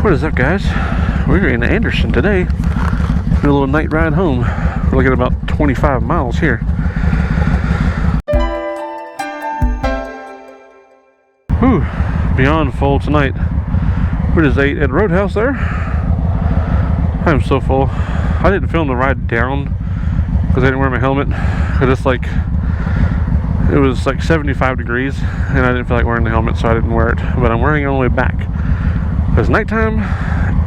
What is up, guys? We're in Anderson today. A little night ride home. We're looking at about 25 miles here. Whew, beyond full tonight. We just ate at Roadhouse there. I am so full. I didn't film the ride down because I didn't wear my helmet. It was like 75 degrees and I didn't feel like wearing the helmet, so I didn't wear it. But I'm wearing it on the way back because nighttime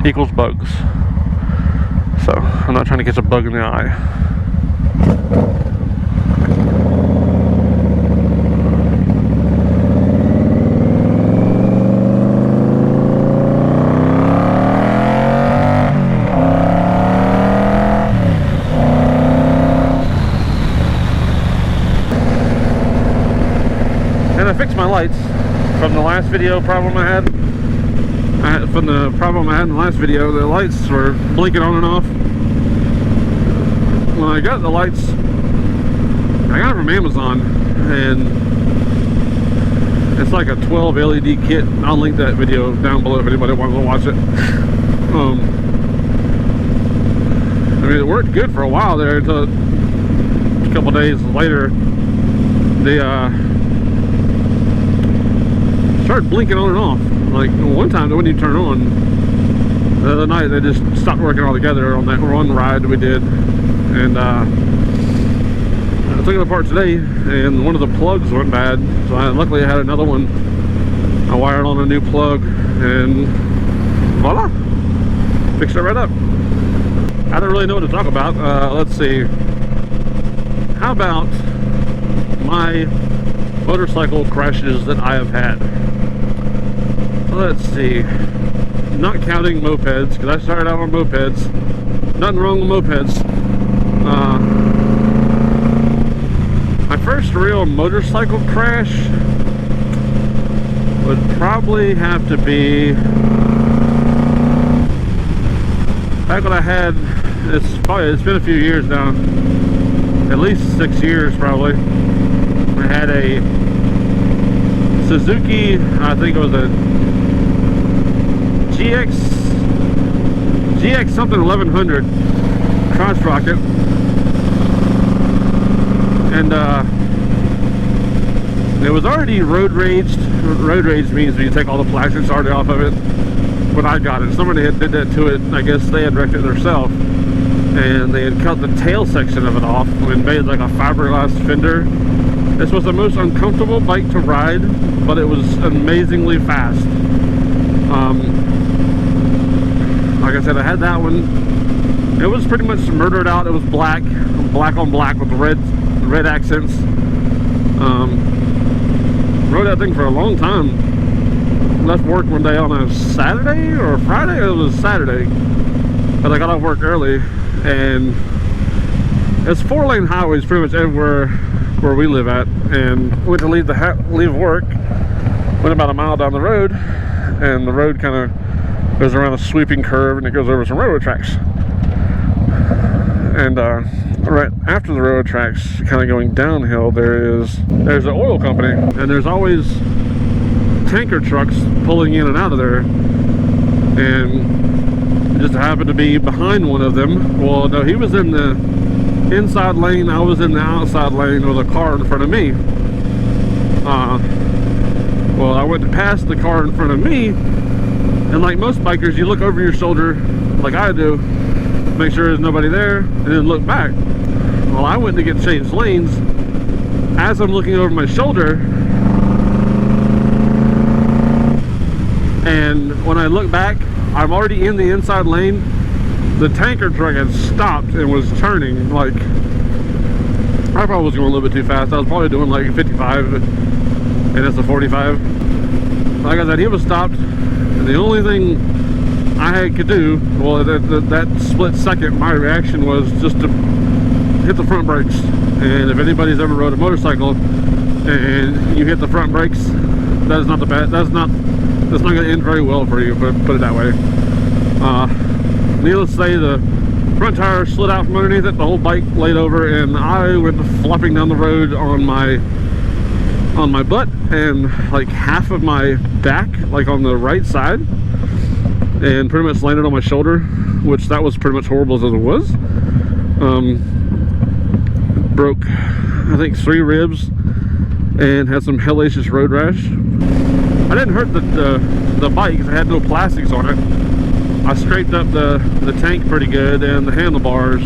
equals bugs. So I'm not trying to catch a bug in the eye. And I fixed my lights from the last video problem I had. From the problem I had in the last video, the lights were blinking on and off. When I got the lights, I got it from Amazon, and it's like a 12 LED kit. I'll link that video down below if anybody wants to watch it. I mean, it worked good for a while there until a couple days later, they started blinking on and off. Like one time they wouldn't even turn on. The other night they just stopped working altogether on that one ride we did. And I took it apart today and one of the plugs went bad. So luckily I had another one. I wired on a new plug and voila! Fixed it right up. I don't really know what to talk about. Let's see. How about my motorcycle crashes that I have had? Let's see, not counting mopeds, because I started out on mopeds. Nothing wrong with mopeds. My first real motorcycle crash would probably have to be back when I had, it's been a few years now, at least 6 years probably. I had a Suzuki, I think it was a GX something 1100 cross rocket, and it was already road raged. Road rage means when you take all the plastics already off of it. When I got it, somebody had did that to it. I guess they had wrecked it themselves, and they had cut the tail section of it off and made like a fiberglass fender. This was the most uncomfortable bike to ride, but it was amazingly fast. Like I said, I had that one. It was pretty much murdered out. It was black on black with red accents. Rode that thing for a long time. Left work one day on a Saturday or Friday. It was Saturday, but I got off work early, and it's 4-lane highways pretty much everywhere where we live at. And went to leave work. Went about a mile down the road, and the road kind of goes around a sweeping curve and it goes over some railroad tracks. And right after the railroad tracks, kind of going downhill, there's an oil company, and there's always tanker trucks pulling in and out of there. And just happened to be behind one of them. Well, no, he was in the inside lane, I was in the outside lane with a car in front of me. Well, I went to pass the car in front of me, and like most bikers, you look over your shoulder, like I do, make sure there's nobody there, and then look back. Well, I went to get changed lanes. As I'm looking over my shoulder, and when I look back, I'm already in the inside lane. The tanker truck had stopped and was turning. Like, I probably was going a little bit too fast. I was probably doing like 55, and it's a 45. Like I said, he was stopped, and the only thing I could do, well, that split second, my reaction was just to hit the front brakes. And if anybody's ever rode a motorcycle and you hit the front brakes, that is not the bad. That's not going to end very well for you. Put it that way. Needless to say, the front tire slid out from underneath it. The whole bike laid over, and I went flopping down the road on my butt and like half of my back, like on the right side. and pretty much landed on my shoulder, which that was pretty much horrible as it was. Broke, I think, 3 ribs and had some hellacious road rash. I didn't hurt the bike because it had no plastics on it. I scraped up the tank pretty good and the handlebars.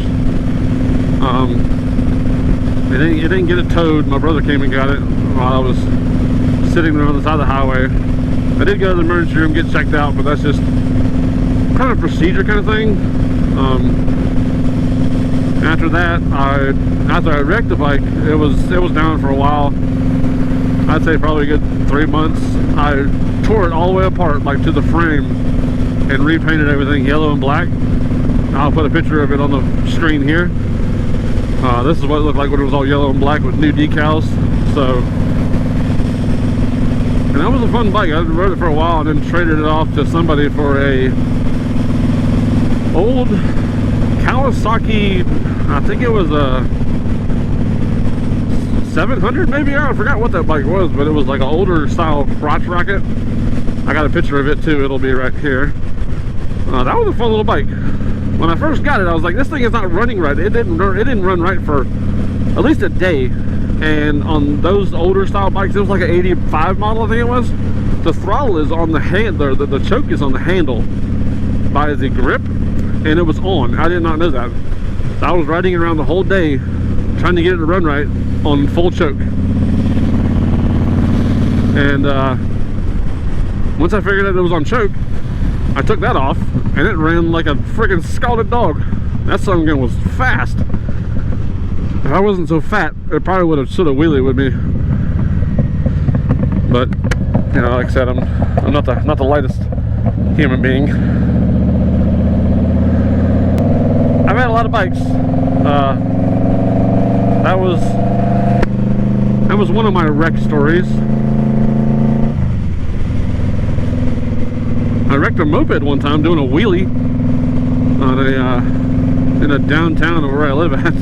It didn't get it towed. My brother came and got it while I was sitting there on the side of the highway. I did go to the emergency room, get checked out, but that's just kind of a procedure kind of thing. After that, after I wrecked the bike, it was down for a while. I'd say probably a good 3 months. I tore it all the way apart, like to the frame, and repainted everything yellow and black. I'll put a picture of it on the screen here. This is what it looked like when it was all yellow and black with new decals. So, and that was a fun bike. I rode it for a while and then traded it off to somebody for a old Kawasaki, I think it was a 700 maybe. I forgot what that bike was, but it was like an older style crotch rocket. I got a picture of it too. It'll be right here. That was a fun little bike. When I first got it, I was like, this thing is not running right. It didn't run right for at least a day. And on those older style bikes, it was like an 85 model, I think it was. The throttle is on the handle, the choke is on the handle by the grip, and it was on. I did not know that. I was riding around the whole day trying to get it to run right on full choke. And once I figured out it was on choke, I took that off and it ran like a freaking scalded dog. That son gun was fast. If I wasn't so fat, it probably would have stood a wheelie with me. But you know, like I said, I'm not the lightest human being. I've had a lot of bikes. That was one of my wreck stories. I wrecked a moped one time doing a wheelie on in a downtown where I live at.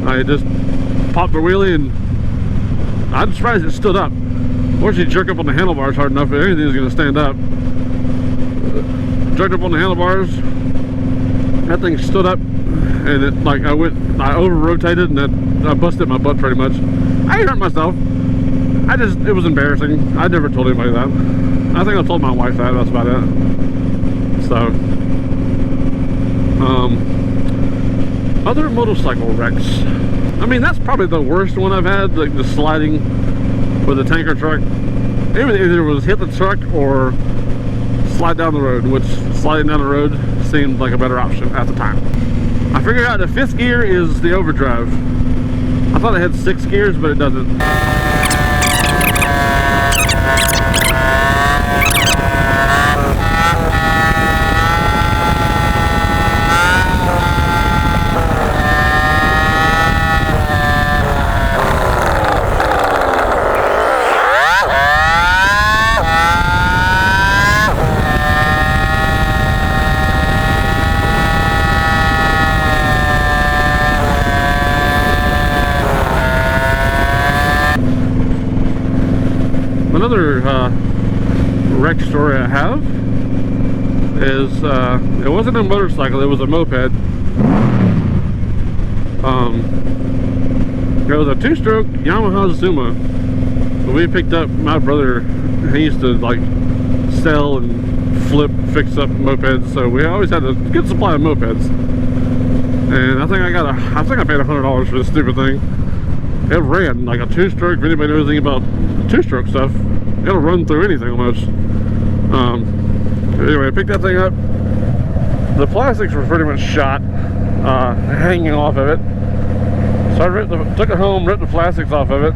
I just popped the wheelie and I'm surprised it stood up. Once you jerk up on the handlebars hard enough, anything's going to stand up. Jerked up on the handlebars, that thing stood up, and it like I over rotated and I busted my butt pretty much. I hurt myself. It was embarrassing. I never told anybody that. I think I told my wife that. That's about it. So, other motorcycle wrecks. I mean, that's probably the worst one I've had. Like the sliding with a tanker truck. Either it was hit the truck or slide down the road, which sliding down the road seemed like a better option at the time. I figured out the 5th gear is the overdrive. I thought it had 6 gears, but it doesn't. Another wreck story I have is it wasn't a motorcycle, it was a moped. It was a 2-stroke Yamaha Zuma. We picked up, my brother, he used to like sell and fix up mopeds, so we always had a good supply of mopeds. And I think I paid $100 for this stupid thing. It ran like a 2-stroke. If anybody knows anything about 2-stroke stuff, it'll run through anything almost. Anyway, I picked that thing up. The plastics were pretty much shot, hanging off of it. So I took it home, ripped the plastics off of it.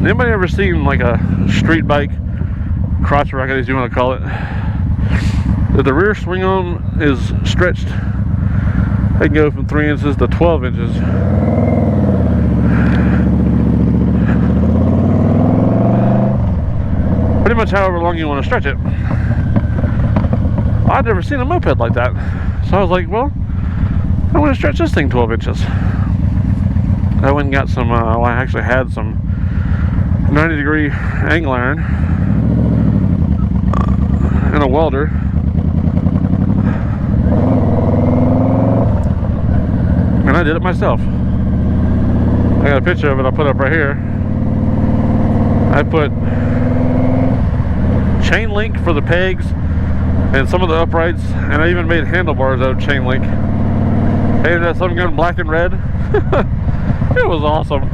Anybody ever seen like a street bike, crotch rocket as you want to call it, that the rear swing arm is stretched? They can go from 3 inches to 12 inches. Pretty much however long you want to stretch it. I'd never seen a moped like that. So I was like, well, I'm going to stretch this thing 12 inches. I went and got some, well, I actually had some 90-degree angle iron and a welder. And I did it myself. I got a picture of it I'll put up right here. I put chain link for the pegs and some of the uprights, and I even made handlebars out of chain link. Painted that some gun black and red. It was awesome.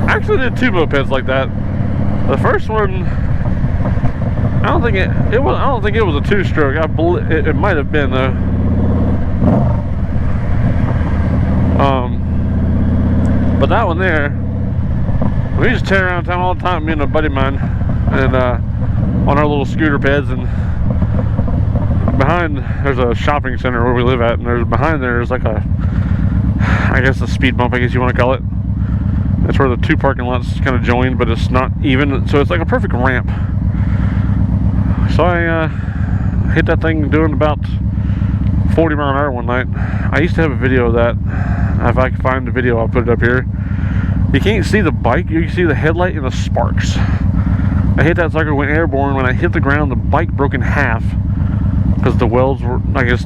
I actually did 2 mopeds like that. The first one, I don't think it was a 2-stroke. It might have been though. But that one there, we used to tear around town all the time, me and a buddy of mine, and on our little scooter peds. And behind, there's a shopping center where we live at, and there's like a, I guess a speed bump, I guess you want to call it. That's where the 2 parking lots kind of join, but it's not even, so it's like a perfect ramp. So I hit that thing doing about 40 mile an hour one night. I used to have a video of that. If I can find the video, I'll put it up here. You can't see the bike, you can see the headlight and the sparks. I hit that sucker, went airborne. When I hit the ground, the bike broke in half because the welds were, I guess,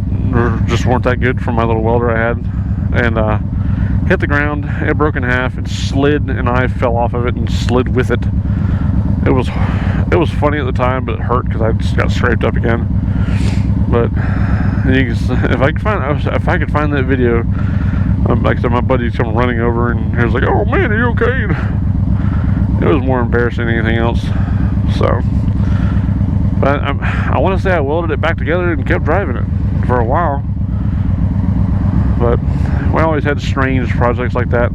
just weren't that good from my little welder I had. And hit the ground, it broke in half, it slid, and I fell off of it and slid with it. It was funny at the time, but it hurt because I just got scraped up again. But you can, if I could find that video, like I said, my buddy's come running over, and he was like, "Oh man, are you okay?" It was more embarrassing than anything else. So, but I want to say I welded it back together and kept driving it for a while. But we always had strange projects like that.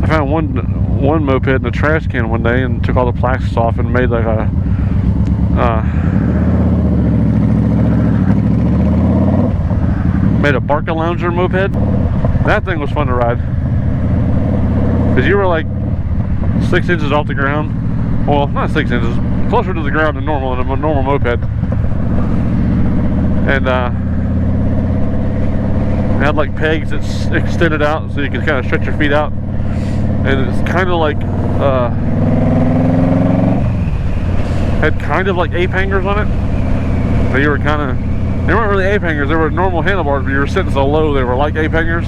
I found one moped in a trash can one day and took all the plastics off and made like a Barcalounger moped. That thing was fun to ride because you were like 6 inches off the ground. Well, not 6 inches, closer to the ground than normal in a normal moped. And it had like pegs that extended out so you could kind of stretch your feet out. And it's kind of like had kind of like ape hangers on it. So you were kind of, they weren't really ape hangers, they were normal handlebars, but you were sitting so low they were like ape hangers.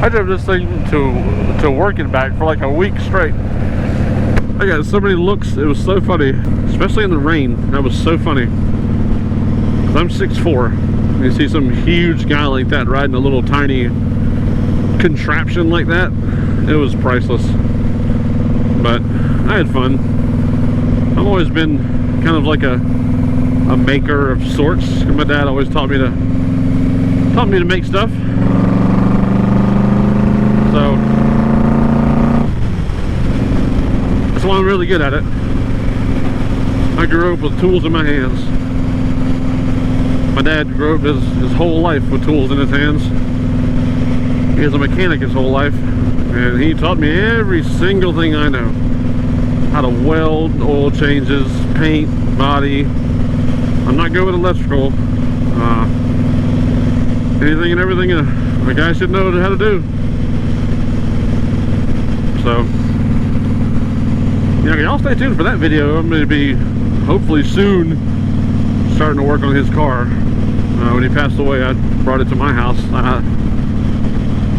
I drove this thing to work and back for like a week straight. I got so many looks, it was so funny, especially in the rain. That was so funny. Cause I'm 6'4". You see some huge guy like that riding a little tiny contraption like that. It was priceless. But I had fun. I've always been kind of like a maker of sorts. My dad always taught me to make stuff. So that's why I'm really good at it. I grew up with tools in my hands. My dad grew up his whole life with tools in his hands. He was a mechanic his whole life, and he taught me every single thing I know. How to weld, oil changes, paint, body. I'm not good with electrical. Anything and everything a guy should know how to do. So, yeah, y'all stay tuned for that video. I'm going to be, hopefully soon, starting to work on his car. When he passed away, I brought it to my house.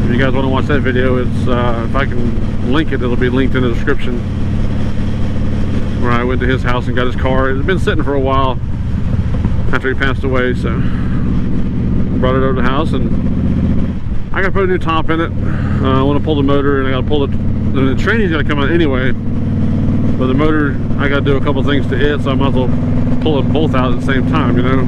If you guys want to watch that video, it's if I can link it, it'll be linked in the description. Where I went to his house and got his car. It had been sitting for a while after he passed away, so brought it over to the house, and I got to put a new top in it. I want to pull the motor, and I got to pull the training's got to come out anyway. But the motor, I got to do a couple things to it, so I might as well pull them both out at the same time, you know.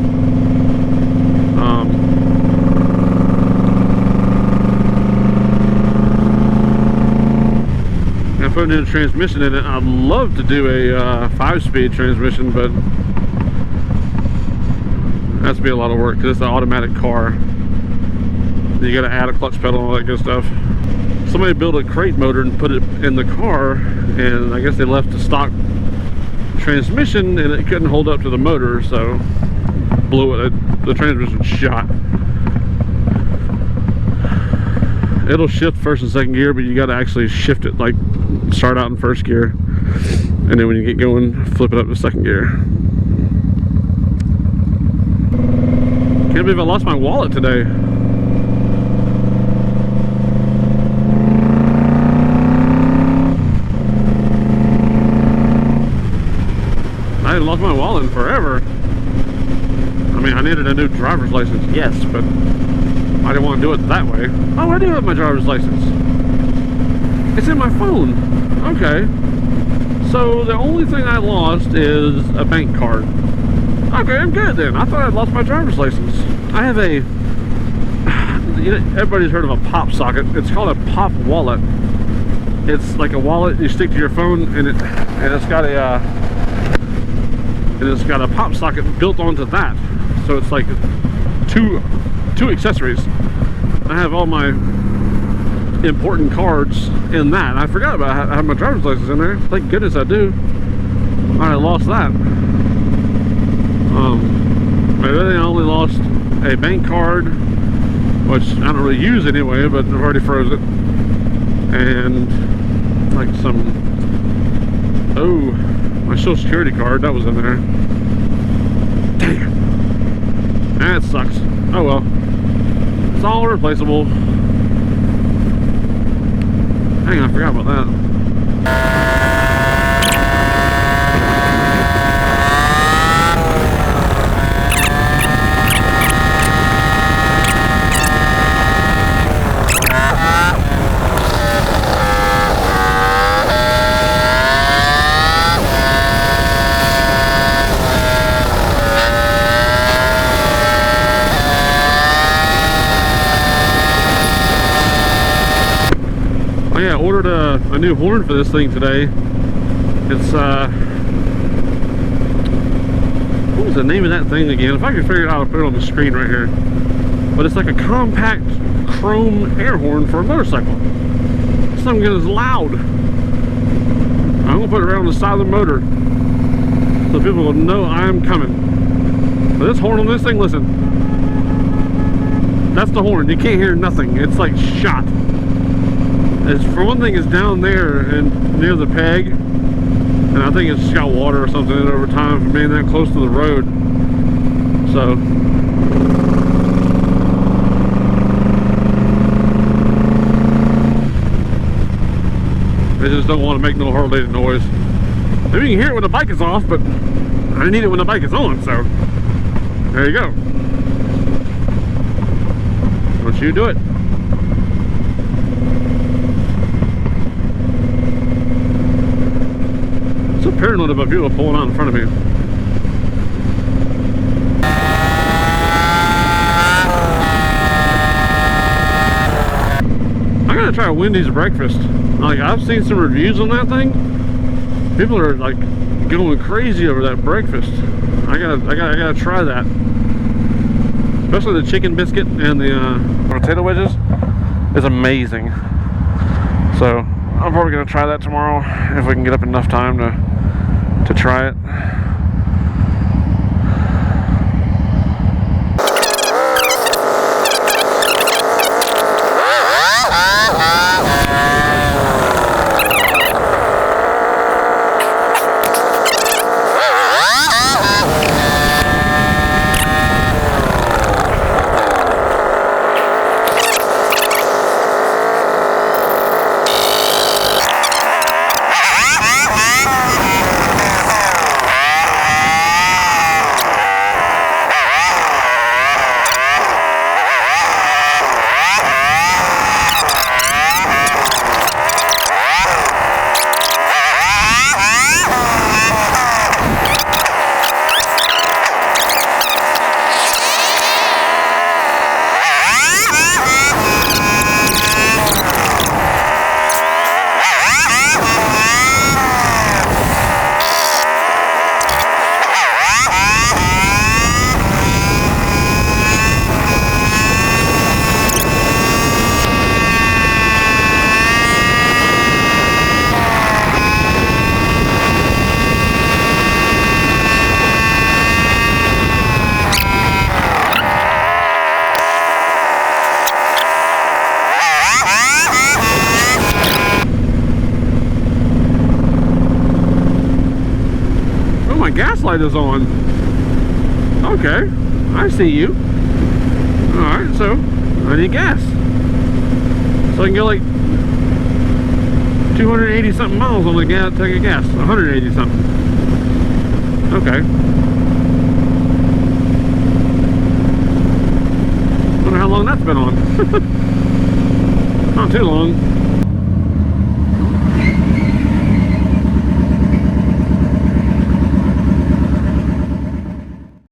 I put a new transmission in it. I'd love to do a 5-speed transmission, but that's be a lot of work because it's an automatic car. You got to add a clutch pedal and all that good stuff. Somebody built a crate motor and put it in the car, and I guess they left the stock transmission and it couldn't hold up to the motor, so blew it. The transmission shot. It'll shift first and second gear, but you got to actually shift it, like start out in first gear, and then when you get going, flip it up to second gear. Can't believe I lost my wallet today. I hadn't lost my wallet in forever. I mean, I needed a new driver's license, yes, but I didn't want to do it that way. Oh, I do have my driver's license. It's in my phone. Okay. So the only thing I lost is a bank card. Okay, I'm good then. I thought I'd lost my driver's license. I have a, you know, everybody's heard of a pop socket. It's called a pop wallet. It's like a wallet you stick to your phone, and it's got a pop socket built onto that. So it's like two accessories. I have all my important cards in that. I forgot about I have my driver's license in there. Thank goodness I do. I lost that. I really only lost a bank card, which I don't really use anyway, but I've already froze it. And like my social security card, that was in there. Damn. That sucks. Oh well. It's all replaceable. Hang on, I forgot about that. Oh yeah, I ordered a new horn for this thing today. It's what was the name of that thing again? If I could figure it out, I'll put it on the screen right here. But it's like a compact chrome air horn for a motorcycle. This thing is loud. I'm gonna put it right on the side of the motor so people will know I'm coming. But this horn on this thing, listen. That's the horn. You can't hear nothing. It's like shot. For one thing, it's down there and near the peg, and I think it's just got water or something in it over time from being that close to the road. So they just don't want to make no hard-lady noise. Maybe you can hear it when the bike is off, but I need it when the bike is on, so there you go. Don't you do it. So paranoid about people pulling out in front of me. I gotta try a Wendy's breakfast. Like, I've seen some reviews on that thing. People are like going crazy over that breakfast. I gotta try that. Especially the chicken biscuit and the potato wedges is amazing. So I'm probably gonna try that tomorrow if we can get up enough time to try it. Gas light is on. Okay, I see you. Alright, so I need gas. So I can go like 280 something miles on the tank of gas. 180 something. Okay. Wonder how long that's been on. Not too long.